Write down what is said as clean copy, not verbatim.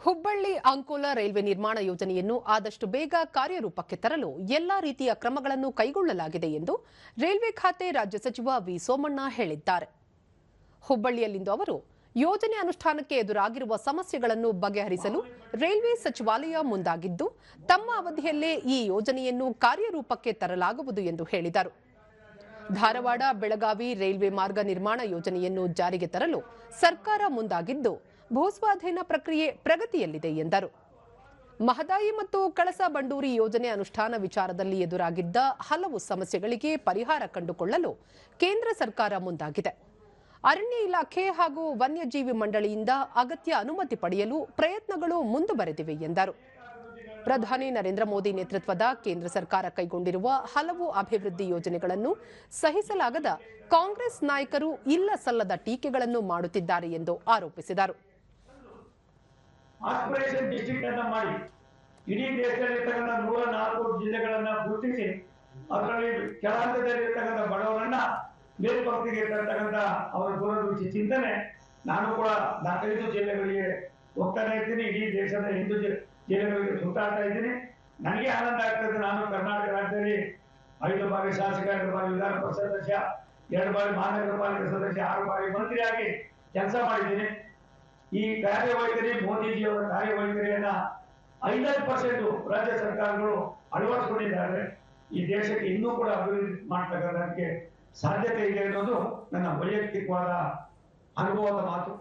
Hubballi Ankola railway ನಿರ್ಮಾಣ ಯೋಜನೆಯನ್ನು ಆದಷ್ಟು ಬೇಗ ಕಾರ್ಯರೂಪಕ್ಕೆ ತರಲು ಎಲ್ಲಾ ರೀತಿಯ ಕ್ರಮಗಳನ್ನು ಕೈಗೊಳ್ಳಲಾಗಿದೆ ಎಂದು ರೈಲ್ವೆ ಖಾತೆ ರಾಜ್ಯ ಸಚಿವ ವಿ ಸೋಮಣ್ಣ ಹೇಳಿದ್ದಾರೆ. ಹುಬ್ಬಳ್ಳಿಯಲ್ಲಿಂದು ಅವರು ಯೋಜನೆ ಅನುಷ್ಠಾನಕ್ಕೆ ಎದುರಾಗಿರುವ ಸಮಸ್ಯೆಗಳನ್ನು ಬಗೆಹರಿಸಲು ರೈಲ್ವೆ ಸಚಿವಾಲಯ ಮುಂದಾಗಿದ್ದು, ತಮ್ಮ ಅವಧಿಯಲ್ಲೇ ಈ ಯೋಜನೆಯನ್ನು ಕಾರ್ಯರೂಪಕ್ಕೆ ತರಲಾಗುವುದು ಎಂದು ಹೇಳಿದರು. ಧಾರವಾಡ ಬೆಳಗಾವಿ ರೈಲ್ವೆ ಮಾರ್ಗ ನಿರ್ಮಾಣ ಯೋಜನೆಯನ್ನು ಜಾರಿಗೆ ತರಲು ಸರ್ಕಾರ ಮುಂದಾಗಿದ್ದು, ಭೂಸ್ವಾಧೀನ ಪ್ರಕ್ರಿಯೆ ಪ್ರಗತಿಯಲ್ಲಿದೆ ಎಂದರು. ಮಹದಾಯಿ ಮತ್ತು ಕಳಸಾ ಬಂಡೂರಿ ಯೋಜನೆ ಅನುಷ್ಠಾನ ವಿಚಾರದಲ್ಲಿ ಎದುರಾಗಿದ್ದ ಹಲವು ಸಮಸ್ಯೆಗಳಿಗೆ ಪರಿಹಾರ ಕಂಡುಕೊಳ್ಳಲು ಕೇಂದ್ರ ಸರ್ಕಾರ ಮುಂದಾಗಿದೆ. ಅರಣ್ಯ ಇಲಾಖೆ ಹಾಗೂ ವನ್ಯಜೀವಿ ಮಂಡಳಿಯಿಂದ ಅಗತ್ಯ ಅನುಮತಿ ಪಡೆಯಲು ಪ್ರಯತ್ನಗಳು ಮುಂದುವರೆದಿವೆ ಎಂದರು. ಪ್ರಧಾನಿ ನರೇಂದ್ರ ಮೋದಿ ನೇತೃತ್ವದ ಕೇಂದ್ರ ಸರ್ಕಾರ ಕೈಗೊಂಡಿರುವ ಹಲವು ಅಭಿವೃದ್ಧಿ ಯೋಜನೆಗಳನ್ನು ಸಹಿಸಲಾಗದ ಕಾಂಗ್ರೆಸ್ ನಾಯಕರು ಇಲ್ಲ ಸಲ್ಲದ ಟೀಕೆಗಳನ್ನು ಮಾಡುತ್ತಿದ್ದಾರೆ ಎಂದು ಆರೋಪಿಸಿದರು. ಆಸ್ಪಿರೇಷನ್ ಡಿಸ್ಟ್ರಿಕ್ಟ್ ಅನ್ನು ಮಾಡಿ ಇಡೀ ದೇಶದಲ್ಲಿರ್ತಕ್ಕಂಥ 104 ಜಿಲ್ಲೆಗಳನ್ನ ಗುರುತಿಸಿ ಅದರಲ್ಲಿ ಕೆಳಹಂತದಲ್ಲಿರ್ತಕ್ಕಂಥ ಬಡವರನ್ನ ಮೇಲ್ಪಂಕ್ತಿಗೆ ತರ್ತಕ್ಕಂಥ ಅವರ ದೂರದೃಷ್ಟಿ ಚಿಂತನೆ. ನಾನು ಕೂಡ 4-5 ಜಿಲ್ಲೆಗಳಿಗೆ ಹೋಗ್ತಾನೆ ಇದ್ದೀನಿ. ಇಡೀ ದೇಶದ 8 ಜಿಲ್ಲೆಗಳಿಗೆ ಸುತ್ತಾಡ್ತಾ ಇದ್ದೀನಿ. ನನಗೆ ಆನಂದ ಆಗ್ತದೆ. ನಾನು ಕರ್ನಾಟಕ ರಾಜ್ಯದಲ್ಲಿ 5 ಬಾರಿ ಶಾಸಕ, 2 ಬಾರಿ ವಿಧಾನ ಪರಿಷತ್ ಸದಸ್ಯ, 2 ಬಾರಿ ಮಹಾನಗರ ಪಾಲಿಕೆ ಸದಸ್ಯ, 6 ಬಾರಿ ಮಂತ್ರಿಯಾಗಿ ಕೆಲಸ ಮಾಡಿದ್ದೀನಿ. ಈ ಕಾರ್ಯವೈಖರಿ, ಮೋದಿಜಿಯವರ ಕಾರ್ಯವೈಖರಿಯನ್ನ 50% ರಾಜ್ಯ ಸರ್ಕಾರಗಳು ಅಳವಡಿಸಿಕೊಂಡಿದ್ದಾರೆ. ಈ ದೇಶಕ್ಕೆ ಇನ್ನೂ ಕೂಡ ಅಭಿವೃದ್ಧಿ ಮಾಡ್ತಕ್ಕಂಥಕ್ಕೆ ಸಾಧ್ಯತೆ ಇದೆ ಅನ್ನೋದು ನನ್ನ ವೈಯಕ್ತಿಕವಾದ ಅನುಭವದ ಮಾತು.